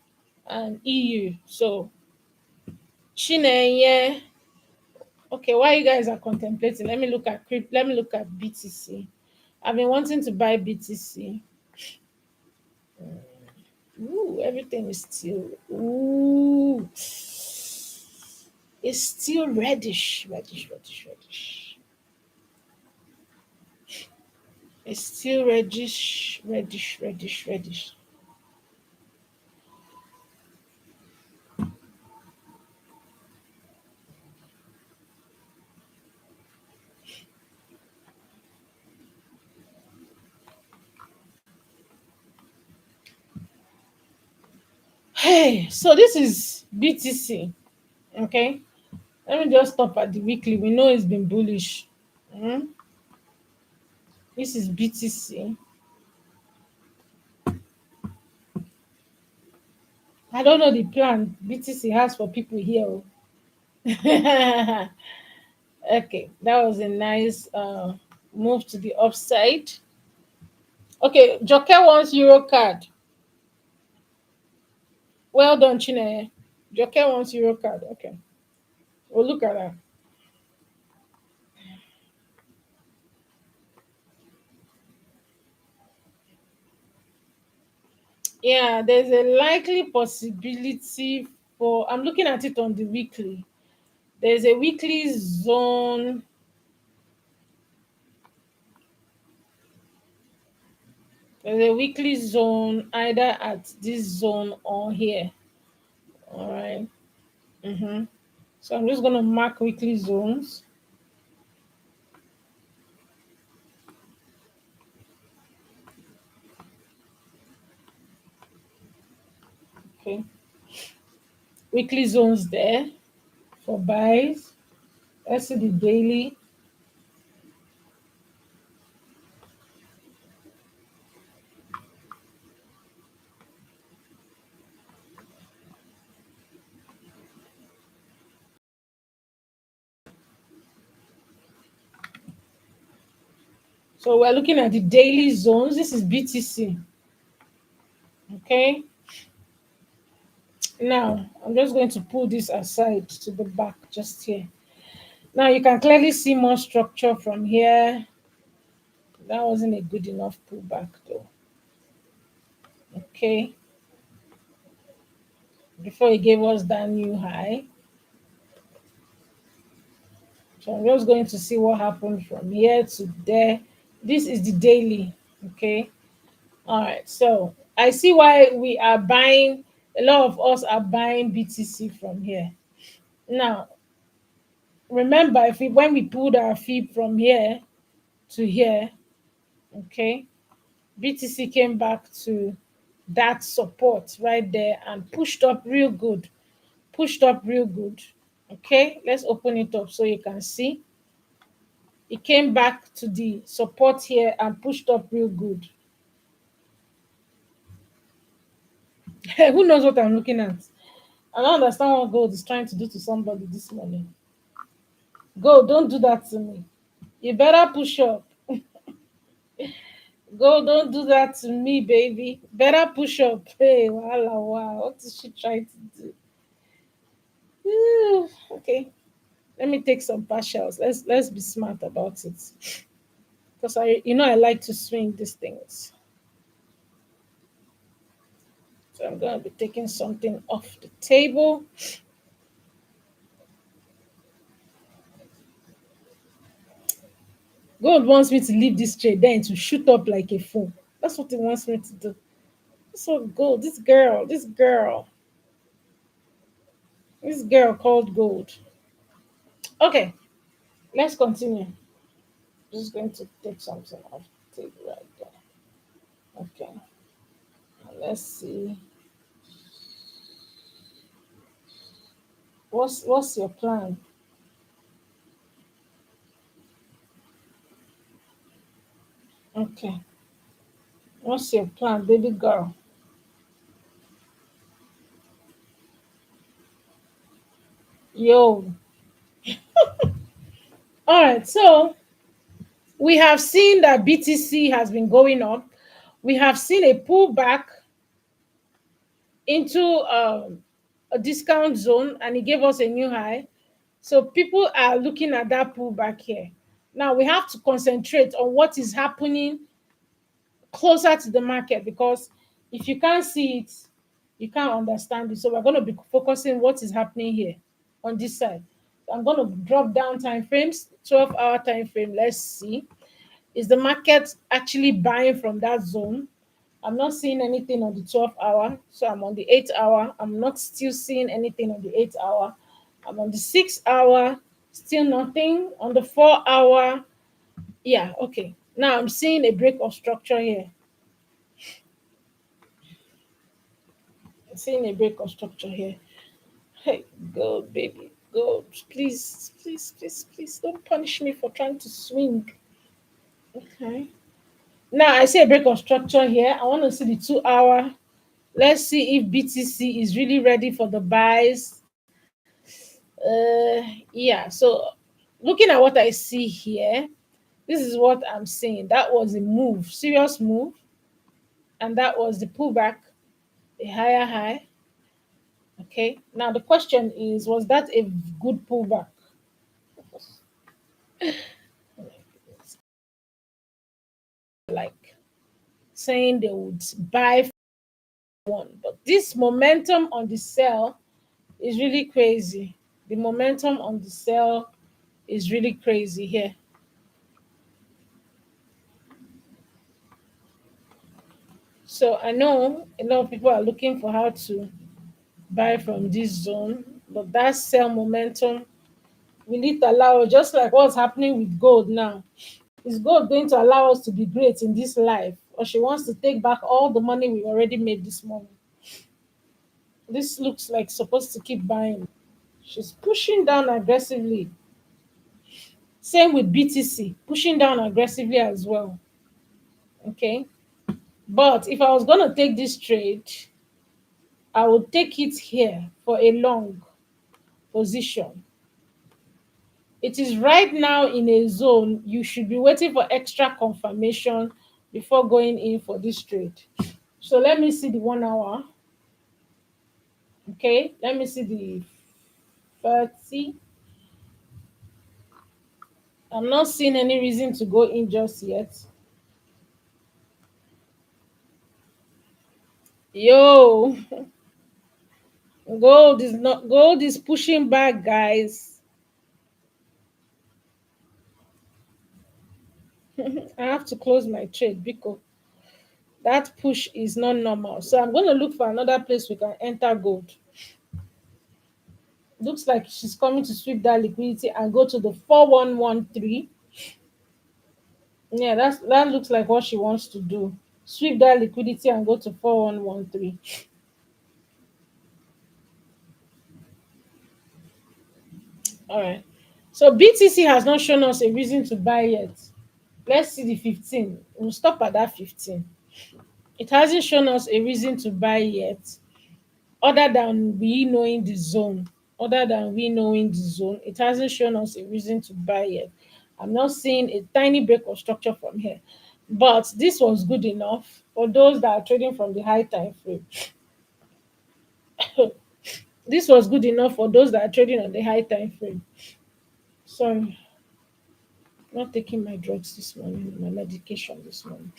and EU. So Chinenye. Okay, while you guys are contemplating, let me look at BTC. I've been wanting to buy BTC. Ooh, everything is still it's still reddish. It's still reddish. Hey, so this is BTC. Okay, let me just stop at the weekly. We know it's been bullish. Mhm. This is BTC. I don't know the plan BTC has for people here. Oh. Okay, that was a nice move to the upside. Okay, Joke wants Euro card. Well done, Chine. Joke wants Euro card. Okay, we'll look at that. Yeah, there's a likely possibility for. I'm looking at it on the weekly. There's a weekly zone. There's a weekly zone either at this zone or here. All right. Mm-hmm. So I'm just going to mark weekly zones. Okay. Weekly zones there for buys. Let's see the daily. So we're looking at the daily zones. This is BTC. Okay. Now I'm just going to pull this aside to the back just here. Now you can clearly see more structure from here. That wasn't a good enough pullback though. Okay. Before he gave us that new high. So I'm just going to see what happened from here to there. This is the daily. Okay. All right. So I see why we are buying, a lot of us are buying BTC from here. Now, remember, if we when we pulled our fee from here to here, okay, BTC came back to that support right there and pushed up real good. Pushed up real good. Okay, let's open it up so you can see. It came back to the support here and pushed up real good. Who knows what I'm looking at? I don't understand what gold is trying to do to somebody this morning. Gold, don't do that to me. You better push up. Gold, don't do that to me, baby. Better push up. Hey, wow, wow. What is she trying to do? Okay, let me take some partials. Let's be smart about it. Because I like to swing these things. So I'm gonna be taking something off the table. God wants me to leave this trade, then to shoot up like a fool. That's what he wants me to do. That's what gold. This girl called gold. Okay, let's continue. Just going to take something off the table right there. Okay, let's see. What's your plan? Okay, what's your plan, baby girl? Yo. All right, so we have seen that BTC has been going up. We have seen a pullback into a discount zone, and it gave us a new high. So people are looking at that pullback here. Now we have to concentrate on what is happening closer to the market, because if you can't see it, you can't understand it. So we're going to be focusing what is happening here on this side. I'm going to drop down time frames, 12-hour time frame. Let's see. Is the market actually buying from that zone? I'm not seeing anything on the 12-hour. So I'm on the 8-hour. I'm not still seeing anything on the 8-hour. I'm on the 6-hour. Still nothing. On the 4-hour. Yeah, okay. Now I'm seeing a break of structure here. I'm seeing a break of structure here. Hey, gold, baby. Gold. Please, please, please, please don't punish me for trying to swing. Okay. Now I see a break of structure here. I want to see the 2-hour. Let's see if BTC is really ready for the buys. Yeah, so looking at what I see here, this is what I'm saying. That was a move, serious move, and that was the pullback, a higher high. Okay, now the question is, was that a good pullback? Like saying they would buy one, but this momentum on the sell is really crazy. The momentum on the sell is really crazy here. So I know a lot of people are looking for how to buy from this zone, but that sell momentum will it allow, just like what's happening with gold now? Is gold going to allow us to be great in this life, or she wants to take back all the money we already made this morning? This looks like supposed to keep buying. She's pushing down aggressively. Same with BTC, pushing down aggressively as well. Okay, but if I was going to take this trade, I would take it here for a long position. It is right now in a zone. You should be waiting for extra confirmation before going in for this trade. So let me see the 1 hour. Okay, let me see the 30. I'm not seeing any reason to go in just yet. Yo, gold is pushing back, guys. I have to close my trade because that push is not normal. So I'm going to look for another place we can enter gold. Looks like she's coming to sweep that liquidity and go to the 4113. Yeah, that looks like what she wants to do. Sweep that liquidity and go to 4113. All right. So BTC has not shown us a reason to buy yet. Let's see the 15. We'll stop at that 15. It hasn't shown us a reason to buy yet, other than we knowing the zone. Other than we knowing the zone, it hasn't shown us a reason to buy yet. I'm not seeing a tiny break of structure from here. But this was good enough for those that are trading from the high time frame. This was good enough for those that are trading on the high time frame. Sorry, not taking my drugs this morning, my medication this morning.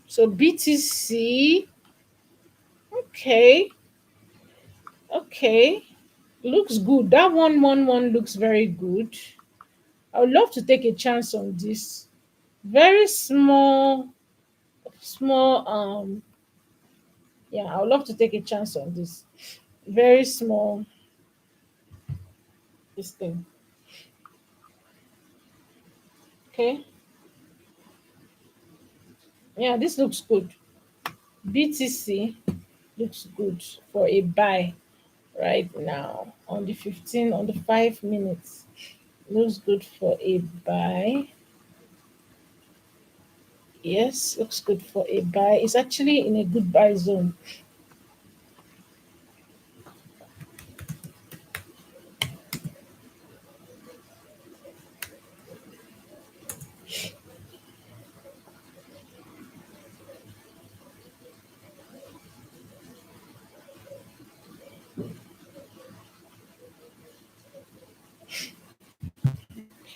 So BTC, okay, okay, looks good. That 111 looks very good. I would love to take a chance on this. Very small, small. Yeah, I would love to take a chance on this. Very small. This thing. Okay. Yeah, this looks good. BTC looks good for a buy right now on the 15 on the 5 minutes. Looks good for a buy. Yes, looks good for a buy. It's actually in a good buy zone.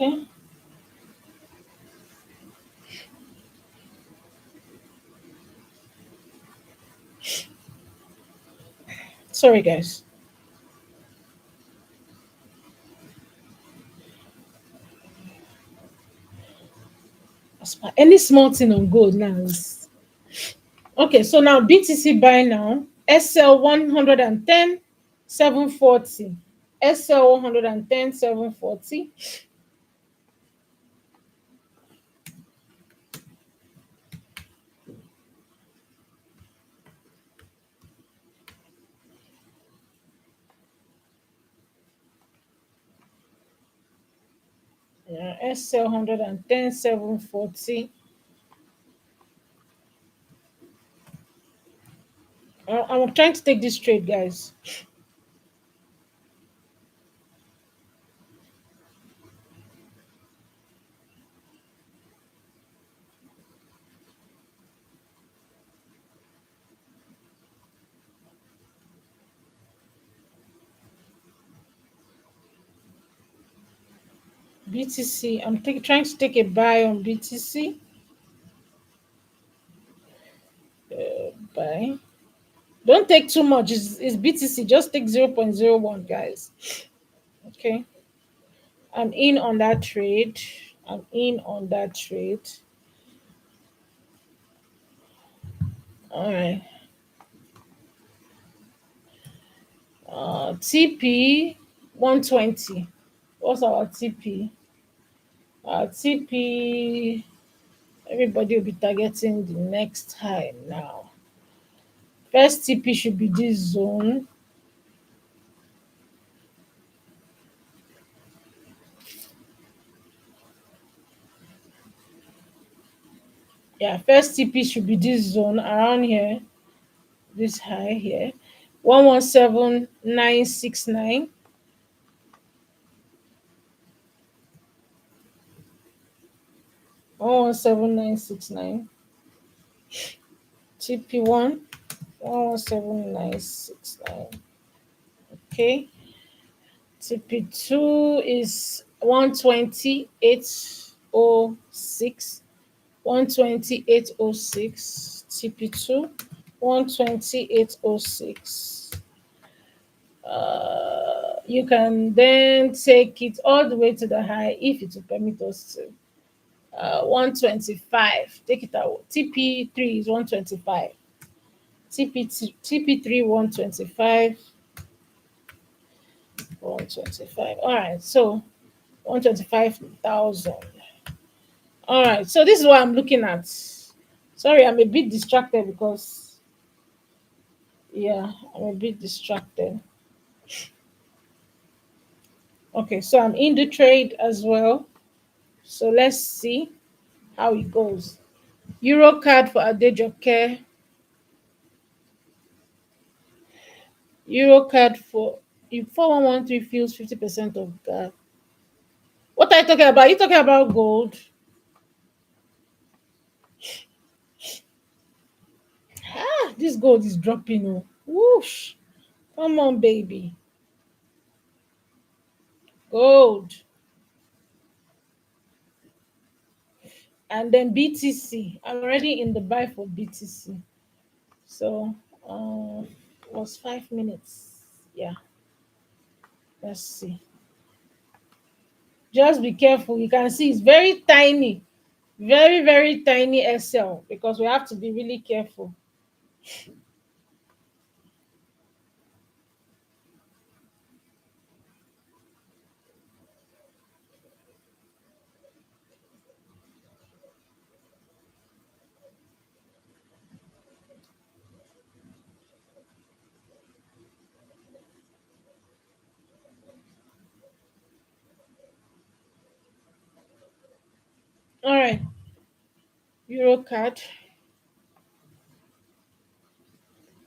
Okay. Sorry, guys. Any small thing on gold now is okay. So now BTC buy now. SL 110 740. SL 110 740. Yeah, SL 110 740. I'm trying to take this trade, guys. BTC. Trying to take a buy on BTC. Buy. Don't take too much. It's BTC. Just take 0.01, guys. Okay. I'm in on that trade. I'm in on that trade. All right. TP 120. What's our TP? TP. Everybody will be targeting the next high now. First TP should be this zone. Yeah, first TP should be this zone around here. This high here. 117969. 117969. TP1 117969. Okay. TP2 is 128.06. 128.06. TP2 128.06. You can then take it all the way to the high if it will permit us to. 125. Take it out. TP3 is 125. TP3 125. 125. All right. So 125,000. All right. So this is what I'm looking at. Sorry, I'm a bit distracted because yeah, I'm a bit distracted. Okay, so I'm in the trade as well. So let's see how it goes. Euro card for Adejoke. Euro card for if 4113 feels 50% of that. What are you talking about? Are you talking about gold? Ah, this gold is dropping. Oh, whoosh. Come on, baby. Gold. And then BTC. I'm already in the buy for BTC. So, it was 5 minutes. Yeah, let's see. Just be careful. You can see it's very tiny, very, very tiny SL because we have to be really careful. All right, Euro card,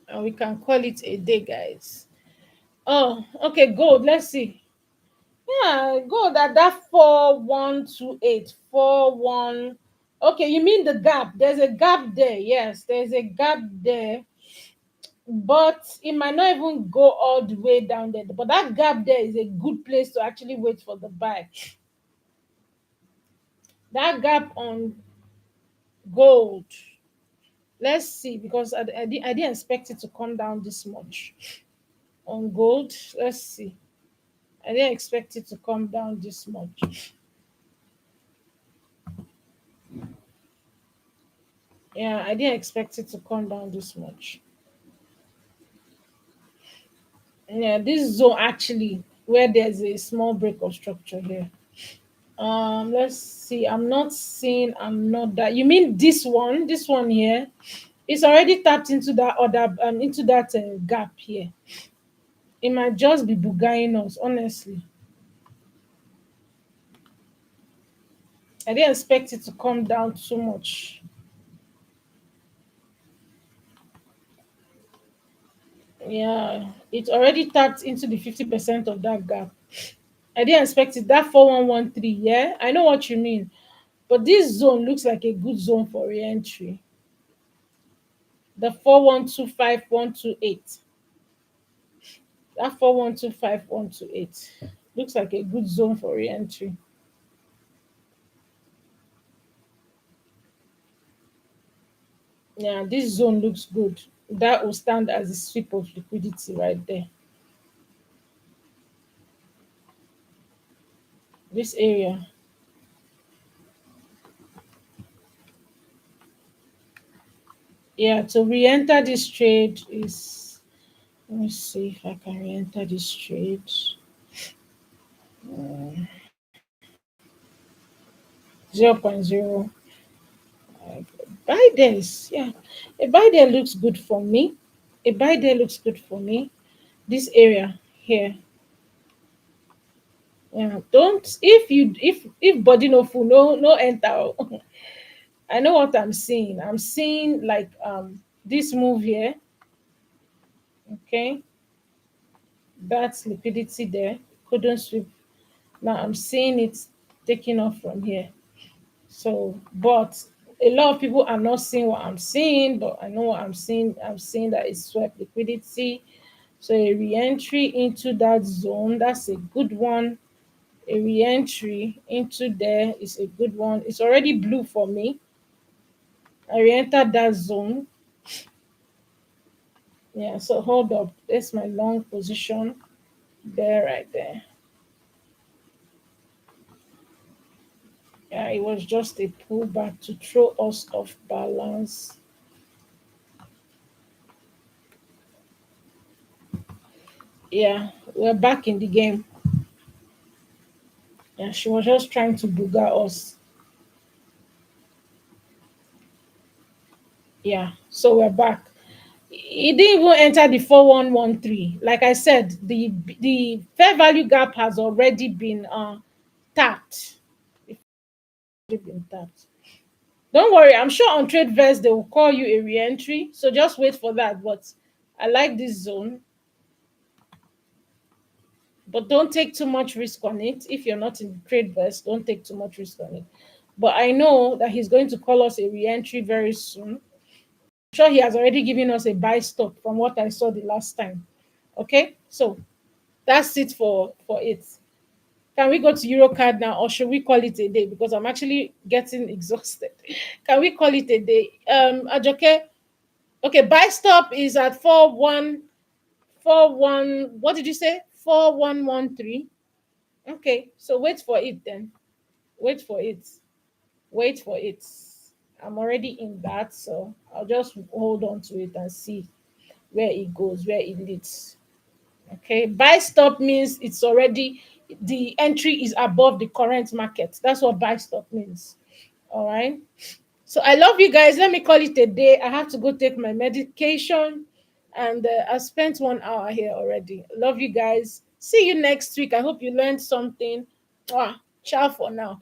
and we can call it a day, guys. Oh, okay, gold. Let's see. Yeah, gold at that 4128 41. Okay, you mean the gap? There's a gap there. Yes, there's a gap there, but it might not even go all the way down there. But that gap there is a good place to actually wait for the buy. That gap on gold. Let's see, because I didn't expect it to come down this much on gold. Let's see. I didn't expect it to come down this much. Yeah, I didn't expect it to come down this much. Yeah, this zone actually where there's a small break of structure here. Let's see. I'm not seeing. I'm not that. You mean this one? This one here? It's already tapped into that other into that gap here. It might just be bugaing us, honestly. I didn't expect it to come down too much. Yeah, it already tapped into the 50% of that gap. I didn't expect it. That 4113, yeah, I know what you mean. But this zone looks like a good zone for re-entry. The 4125,128. That 4125,128 looks like a good zone for re-entry. Yeah, this zone looks good. That will stand as a sweep of liquidity right there. This area. Yeah, to re-enter this trade is, let me see if I can re-enter this trade. 0.0. Buy this. Yeah. A buy there looks good for me. A buy there looks good for me. This area here. Yeah. Don't if body no full, no enter. I know what I'm seeing. I'm seeing like this move here. Okay. That's liquidity there. Couldn't sweep. Now I'm seeing it taking off from here. So, but a lot of people are not seeing what I'm seeing, but I know what I'm seeing. I'm seeing that it's swept liquidity. So a re-entry into that zone, that's a good one. A re-entry into there is a good one. It's already blue for me. I re-entered that zone. Yeah, so hold up. That's my long position there, right there. Yeah, it was just a pullback to throw us off balance. Yeah, we're back in the game. Yeah, she was just trying to booger us. Yeah, so we're back. It didn't even enter the 4113. Like I said, the fair value gap has already been tapped. It's already been tapped. Don't worry, I'm sure on TradeVest they will call you a re-entry. So just wait for that. But I like this zone. But don't take too much risk on it. If you're not in TradeVest, don't take too much risk on it. But I know that he's going to call us a re-entry very soon. I'm sure he has already given us a buy stop from what I saw the last time. Okay, so that's it for it. Can we go to Eurocard now, or should we call it a day? Because I'm actually getting exhausted. Can we call it a day? Ajoke, okay, buy stop is at 4141. What did you say? 4113. Okay, so wait for it then. Wait for it. Wait for it. I'm already in that, so I'll just hold on to it and see where it goes, where it leads. Okay, buy stop means it's already the entry is above the current market. That's what buy stop means. All right. So I love you guys. Let me call it a day. I have to go take my medication, and I spent 1 hour here already. Love you guys. See you next week. I hope you learned something. Ciao for now.